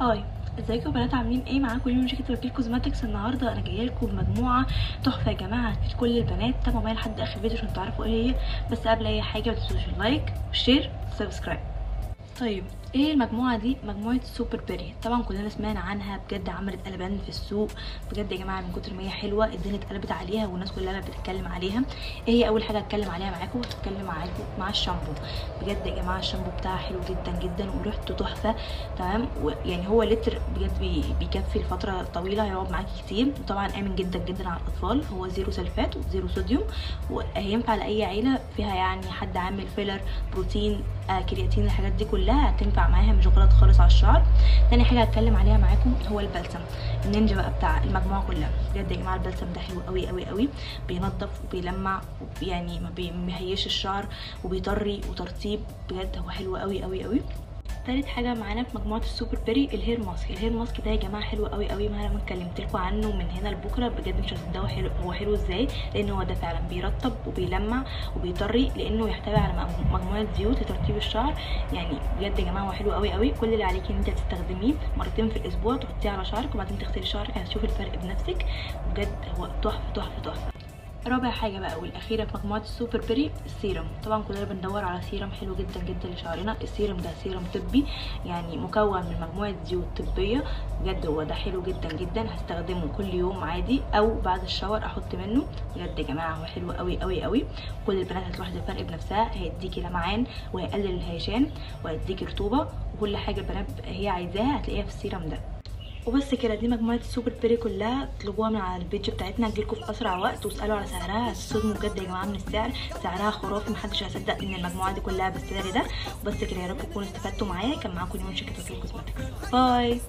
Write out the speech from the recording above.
هاي، ازيكم يا بنات؟ عاملين ايه؟ معاكم يوم شركه وكيل كوزماتكس. النهارده انا جايه لكم بمجموعه تحفه يا جماعه هتفيد كل البنات. تابعوا معايا لحد اخر الفيديو عشان تعرفوا ايه هي. بس قبل اي حاجه ما تنسوش اللايك والشير والسبسكرايب. طيب ايه المجموعه دي؟ مجموعه سوبر بيري. طبعا كلنا سمعنا عنها، بجد عملت قلبان في السوق بجد يا جماعه. من كتر ما هي حلوه الدنيا اتقلبت عليها والناس كلها بقت بتتكلم عليها. ايه هي اول حاجه هتكلم عليها معاكم؟ هتكلم معاكم مع الشامبو. بجد يا جماعه الشامبو بتاعها حلو جدا جدا وريحته تحفه. تمام، يعني هو لتر بجد بيكفي لفتره طويله، هيقعد معاكي كتير. وطبعا امن جدا جدا على الاطفال، هو زيرو سلفات وزيرو صوديوم، وهينفع لاي عيله فيها يعني حد عامل فيلر، بروتين، كرياتين، الحاجات دي كلها هتنفع معاها، مش غلط خالص على الشعر. تاني حاجه هتكلم عليها معاكم هو البلسم النينجا بقى بتاع المجموعه كلها. بجد يا جماعه البلسم ده حلو قوي قوي قوي، بينظف وبيلمع، يعني ما بيهيش الشعر وبيطري وترطيب. بجد هو حلو قوي قوي قوي. تالت حاجه معانا في مجموعه السوبر بيري الهير ماسك. الهير ماسك ده يا جماعه حلو قوي قوي، مهما اتكلمت لكم عنه من هنا لبكره بجد مش هتصدقوا حلو. هو حلو ازاي؟ لان هو ده فعلا بيرطب وبيلمع وبيطري، لانه يحتوي على مجموعه زيوت لترطيب الشعر. يعني بجد يا جماعه هو حلو قوي قوي. كل اللي عليكي ان انت تستخدميه مرتين في الاسبوع، تحطيه على شعرك وبعدين تغسلي شعرك، هتشوفي الفرق بنفسك. بجد هو تحفه تحفه تحفه. رابع حاجه بقى والاخيره في مجموعه السوبر بيري السيرم. طبعا كلنا بندور على سيرم حلو جدا جدا لشعرنا. السيرم ده سيرم طبي، يعني مكون من مجموعه زيوت طبيه. بجد هو ده حلو جدا جدا، هستخدمه كل يوم عادي او بعد الشاور احط منه. بجد يا جماعه هو حلو قوي قوي قوي. كل البنات هتلاحظ الفرق بنفسها، هيديكي لمعان وهيقلل الهيشان وهيديكي رطوبه، وكل حاجه البنات هي عايزاها هتلاقيها في السيرم ده. وبس كده، دي مجموعه السوبر بيري كلها. اطلبوها من على البيج بتاعتنا هتجيلكوا في اسرع وقت، واسالوا على سعرها. هتتصدموا بجد يا جماعه من السعر. سعرها خرافي، محدش هيصدق ان المجموعه دي كلها بالسعر ده. وبس كده، يا رب تكونوا استفدتوا معايا. كان معاكم يوم شركه وكيل كوزماتكس. باي.